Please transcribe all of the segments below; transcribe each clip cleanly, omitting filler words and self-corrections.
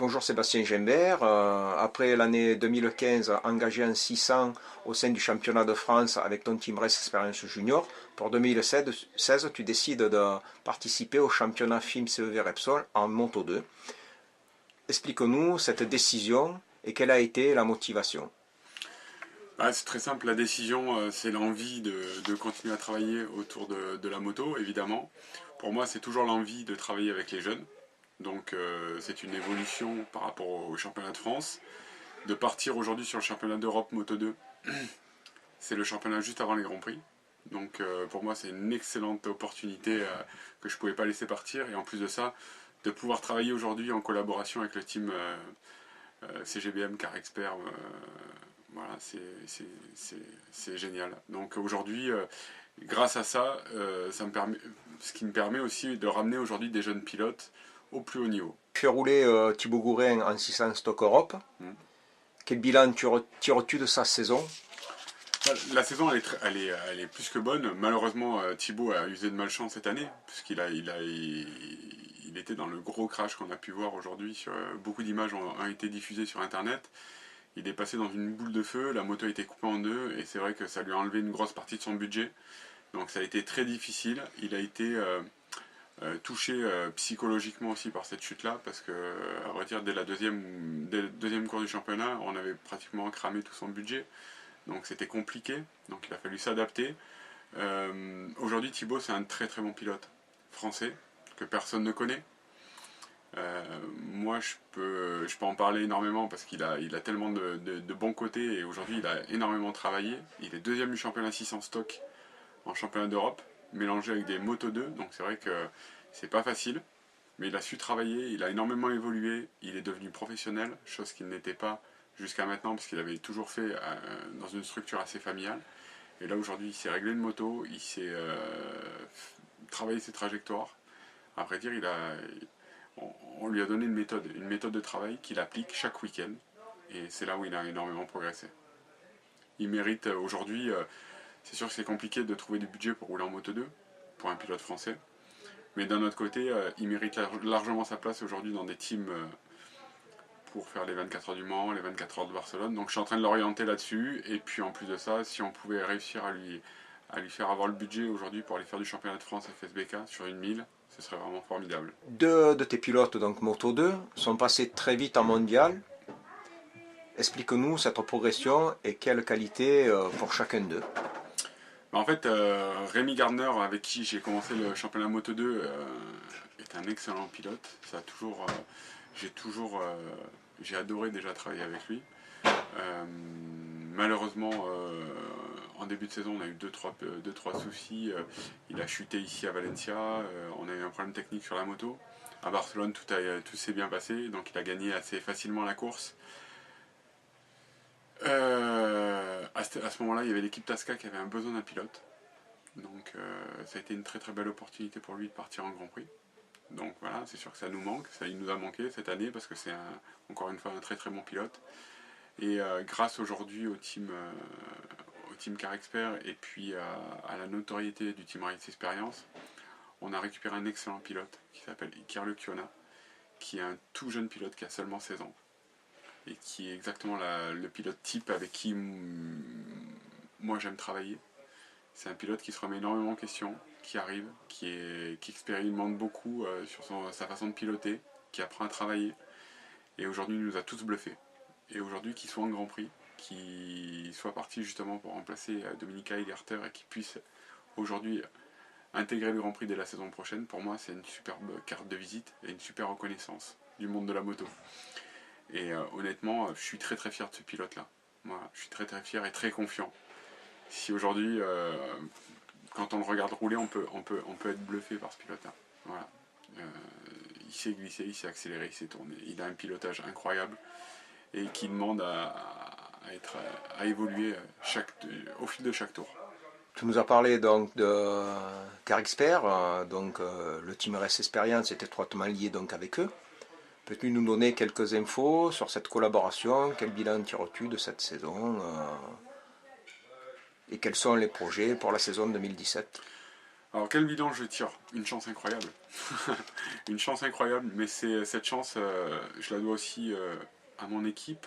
Bonjour Sébastien Gimbert. Après l'année 2015 engagé en 600 au sein du championnat de France avec ton Team Race Experience Junior, pour 2016 tu décides de participer au championnat FIM CEV Repsol en Moto 2. Explique-nous cette décision et quelle a été la motivation. C'est très simple, la décision, c'est l'envie de continuer à travailler autour de la moto, évidemment. Pour moi, c'est toujours l'envie de travailler avec les jeunes. Donc c'est une évolution par rapport au championnat de France. De partir aujourd'hui sur le championnat d'Europe Moto 2, c'est le championnat juste avant les Grands Prix. Donc pour moi, c'est une excellente opportunité que je ne pouvais pas laisser partir. Et en plus de ça, de pouvoir travailler aujourd'hui en collaboration avec le team CGBM Car Expert, voilà, c'est génial. Donc aujourd'hui, grâce à ça, ce qui me permet aussi de ramener aujourd'hui des jeunes pilotes au plus haut niveau. Tu fais rouler Thibaut Gourin en 600 Stock Europe. Quel bilan tires-tu de sa saison? La saison, elle est plus que bonne. Malheureusement, Thibaut a usé de malchance cette année, puisqu'il il était dans le gros crash qu'on a pu voir aujourd'hui. Beaucoup d'images ont été diffusées sur Internet. Il est passé dans une boule de feu, la moto a été coupée en deux, et c'est vrai que ça lui a enlevé une grosse partie de son budget. Donc ça a été très difficile. Il a été touché psychologiquement aussi par cette chute-là, parce que, à vrai dire, dès le deuxième cours du championnat, on avait pratiquement cramé tout son budget. Donc c'était compliqué, donc il a fallu s'adapter. Aujourd'hui, Thibaut, c'est un très très bon pilote français, que personne ne connaît. Moi, je peux en parler énormément parce qu'il a tellement de bons côtés, et aujourd'hui, il a énormément travaillé. Il est deuxième du championnat 600 stock en championnat d'Europe, mélangé avec des Moto 2, donc c'est vrai que c'est pas facile. Mais il a su travailler, il a énormément évolué, il est devenu professionnel, chose qu'il n'était pas jusqu'à maintenant, parce qu'il avait toujours fait dans une structure assez familiale. Et là, aujourd'hui, il s'est réglé une moto, il s'est travaillé ses trajectoires. À vrai dire, on lui a donné une méthode de travail qu'il applique chaque week-end. Et c'est là où il a énormément progressé. Il mérite aujourd'hui, c'est sûr que c'est compliqué de trouver du budget pour rouler en Moto 2, pour un pilote français. Mais d'un autre côté, il mérite largement sa place aujourd'hui dans des teams pour faire les 24 heures du Mans, les 24 heures de Barcelone. Donc je suis en train de l'orienter là-dessus. Et puis en plus de ça, si on pouvait réussir à lui faire avoir le budget aujourd'hui pour aller faire du championnat de France FSBK sur une 1000, ce serait vraiment formidable. Deux de tes pilotes, donc Moto 2, sont passés très vite en mondial. Explique-nous cette progression et quelle qualité pour chacun d'eux. En fait, Rémi Gardner, avec qui j'ai commencé le championnat Moto 2, est un excellent pilote. J'ai adoré déjà travailler avec lui. Malheureusement, en début de saison, on a eu 2-3 soucis. Il a chuté ici à Valencia. On a eu un problème technique sur la moto. À Barcelone, tout s'est bien passé, donc il a gagné assez facilement la course. À ce moment-là, il y avait l'équipe Tasca qui avait un besoin d'un pilote. Donc ça a été une très très belle opportunité pour lui de partir en Grand Prix. Donc voilà, c'est sûr que ça nous manque, il nous a manqué cette année parce que c'est encore une fois un très très bon pilote. Et grâce aujourd'hui au team Car Expert et puis à la notoriété du team Race Experience, on a récupéré un excellent pilote qui s'appelle Iker Lecuona, qui est un tout jeune pilote qui a seulement 16 ans. Et qui est exactement le pilote type avec qui moi j'aime travailler. C'est un pilote qui se remet énormément en question, qui arrive, qui expérimente beaucoup sur sa façon de piloter, qui apprend à travailler. Et aujourd'hui, il nous a tous bluffés. Et aujourd'hui, qu'il soit en Grand Prix, qu'il soit parti justement pour remplacer Dominika Egerter et qu'il puisse aujourd'hui intégrer le Grand Prix dès la saison prochaine, pour moi, c'est une superbe carte de visite et une super reconnaissance du monde de la moto. Et honnêtement, je suis très très fier de ce pilote-là. Voilà, je suis très très fier et très confiant. Si aujourd'hui, quand on le regarde rouler, on peut être bluffé par ce pilote-là. Voilà. Il s'est glissé, il s'est accéléré, il s'est tourné. Il a un pilotage incroyable et qui demande à évoluer au fil de chaque tour. Tu nous as parlé donc de Car Expert, donc le Team Race Experience est étroitement lié donc avec eux. Peux-tu nous donner quelques infos sur cette collaboration? Quel bilan tires-tu de cette saison et quels sont les projets pour la saison 2017? Alors quel bilan je tire? Une chance incroyable. Une chance incroyable, mais cette chance, je la dois aussi à mon équipe,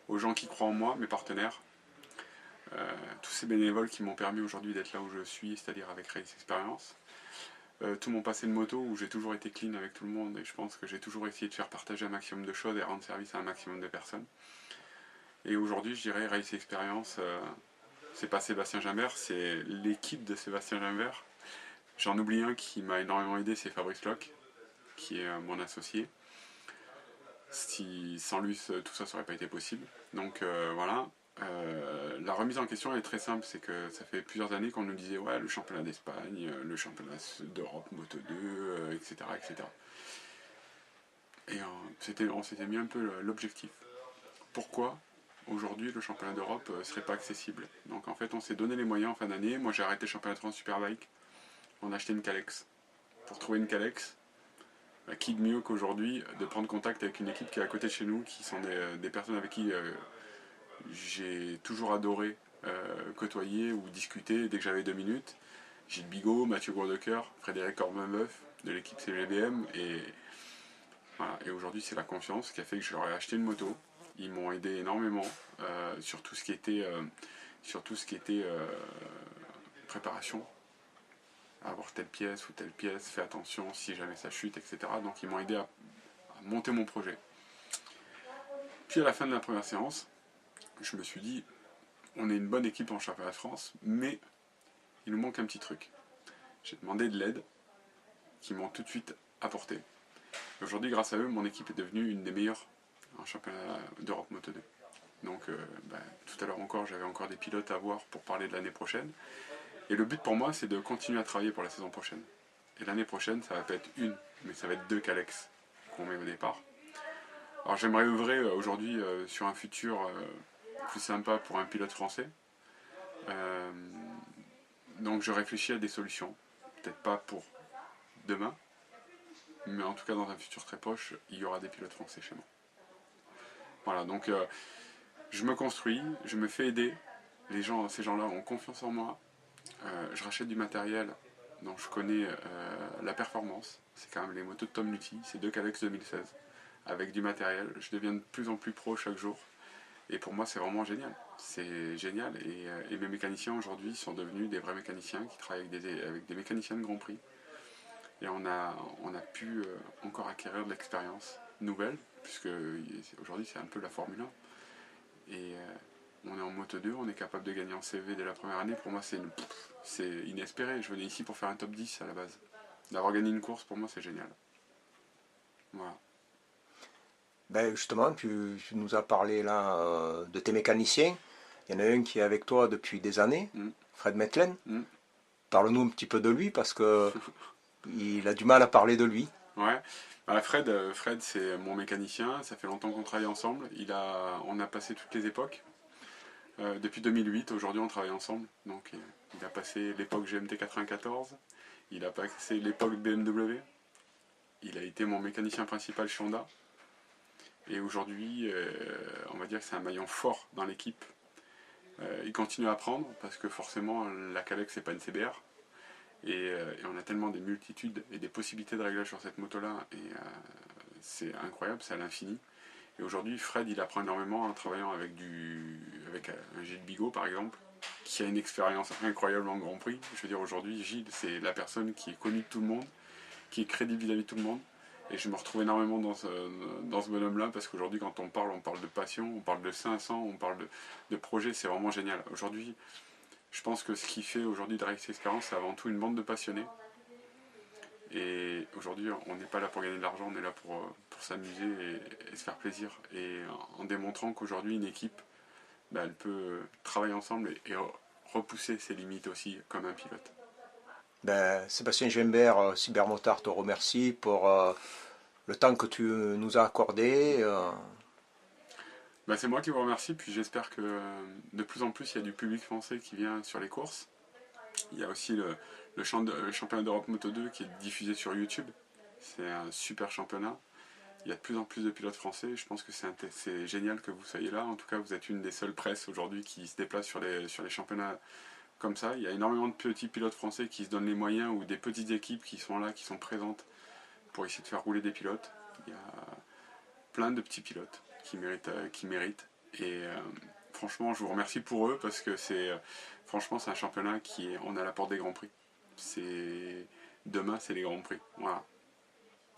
aux gens qui croient en moi, mes partenaires, tous ces bénévoles qui m'ont permis aujourd'hui d'être là où je suis, c'est-à-dire avec Race Experience. Tout mon passé de moto où j'ai toujours été clean avec tout le monde et je pense que j'ai toujours essayé de faire partager un maximum de choses et rendre service à un maximum de personnes. Et aujourd'hui, je dirais Race Experience, c'est pas Sébastien Gimbert, c'est l'équipe de Sébastien Gimbert. J'en oublie un qui m'a énormément aidé, c'est Fabrice Locke, qui est mon associé. Sans lui, tout ça n'aurait pas été possible. Donc voilà. La remise en question est très simple, c'est que ça fait plusieurs années qu'on nous disait ouais, le championnat d'Espagne, le championnat d'Europe Moto 2, etc., etc. Et on s'était mis un peu l'objectif. Pourquoi aujourd'hui le championnat d'Europe ne serait pas accessible? Donc en fait on s'est donné les moyens en fin d'année. Moi j'ai arrêté le championnat de France Superbike. On a acheté une Calex. Pour trouver une Calex, qui de mieux qu'aujourd'hui de prendre contact avec une équipe qui est à côté de chez nous, qui sont des personnes avec qui j'ai toujours adoré côtoyer ou discuter dès que j'avais 2 minutes. Gilles Bigot, Mathieu Gourdecoeur, Frédéric Corbenbeuf de l'équipe CGBM et, voilà. Et aujourd'hui c'est la confiance qui a fait que je leur ai acheté une moto. Ils m'ont aidé énormément sur tout ce qui était, préparation, avoir telle pièce ou telle pièce, fais attention si jamais ça chute, etc. Donc ils m'ont aidé à monter mon projet. Puis à la fin de la première séance, je me suis dit, on est une bonne équipe en championnat de France, mais il nous manque un petit truc. J'ai demandé de l'aide, qu'ils m'ont tout de suite apporté. Aujourd'hui, grâce à eux, mon équipe est devenue une des meilleures en championnat d'Europe Moto 2. Donc tout à l'heure encore, j'avais encore des pilotes à voir pour parler de l'année prochaine. Et le but pour moi, c'est de continuer à travailler pour la saison prochaine. Et l'année prochaine, ça va pas être une, mais ça va être 2 Calex qu'on met au départ. Alors j'aimerais œuvrer aujourd'hui sur un futur plus sympa pour un pilote français. Donc je réfléchis à des solutions. Peut-être pas pour demain, mais en tout cas dans un futur très proche, il y aura des pilotes français chez moi. Voilà, donc je me construis, je me fais aider. Ces gens-là ont confiance en moi. Je rachète du matériel dont je connais la performance. C'est quand même les motos de Tom Luthi, c'est 2 Calex 2016. Avec du matériel, je deviens de plus en plus pro chaque jour. Et pour moi, c'est vraiment génial. C'est génial. Et mes mécaniciens aujourd'hui sont devenus des vrais mécaniciens qui travaillent avec des mécaniciens de Grand Prix. Et on a pu encore acquérir de l'expérience nouvelle, puisque aujourd'hui c'est un peu la Formule 1. Et on est en Moto 2, on est capable de gagner en CV dès la première année. Pour moi, c'est inespéré. Je venais ici pour faire un top 10 à la base. D'avoir gagné une course, pour moi, c'est génial. Voilà. Ben justement, tu nous as parlé là de tes mécaniciens. Il y en a un qui est avec toi depuis des années, Fred Metlen. Parle-nous un petit peu de lui parce que il a du mal à parler de lui. Ouais. Fred, c'est mon mécanicien. Ça fait longtemps qu'on travaille ensemble. On a passé toutes les époques. Depuis 2008, aujourd'hui, on travaille ensemble. Donc, il a passé l'époque GMT 94. Il a passé l'époque BMW. Il a été mon mécanicien principal chez Honda. Et aujourd'hui, on va dire que c'est un maillon fort dans l'équipe. Il continue à apprendre parce que forcément, la Calex, c'est pas une CBR. Et on a tellement des multitudes et des possibilités de réglage sur cette moto-là. Et c'est incroyable, c'est à l'infini. Et aujourd'hui, Fred, il apprend énormément en travaillant avec un Gilles Bigot, par exemple, qui a une expérience incroyable en Grand Prix. Je veux dire, aujourd'hui, Gilles, c'est la personne qui est connue de tout le monde, qui est crédible vis-à-vis de tout le monde. Et je me retrouve énormément dans ce bonhomme-là, parce qu'aujourd'hui, quand on parle de passion, on parle de 500, on parle de projet, c'est vraiment génial. Aujourd'hui, je pense que ce qui fait aujourd'hui de Race Experience, c'est avant tout une bande de passionnés. Et aujourd'hui, on n'est pas là pour gagner de l'argent, on est là pour s'amuser et se faire plaisir. Et en démontrant qu'aujourd'hui, une équipe, elle peut travailler ensemble et repousser ses limites aussi, comme un pilote. Ben, Sébastien Gimbert, Cybermotard te remercie pour le temps que tu nous as accordé. C'est moi qui vous remercie, puis j'espère que de plus en plus, il y a du public français qui vient sur les courses. Il y a aussi le championnat d'Europe Moto 2 qui est diffusé sur YouTube. C'est un super championnat. Il y a de plus en plus de pilotes français. Je pense que c'est génial que vous soyez là. En tout cas, vous êtes une des seules presses aujourd'hui qui se déplace sur les championnats comme ça. Il y a énormément de petits pilotes français qui se donnent les moyens, ou des petites équipes qui sont là, qui sont présentes pour essayer de faire rouler des pilotes. Il y a plein de petits pilotes qui méritent. Et franchement, je vous remercie pour eux, parce que franchement, c'est un championnat on est à la porte des Grands Prix. Demain, c'est les Grands Prix. Voilà.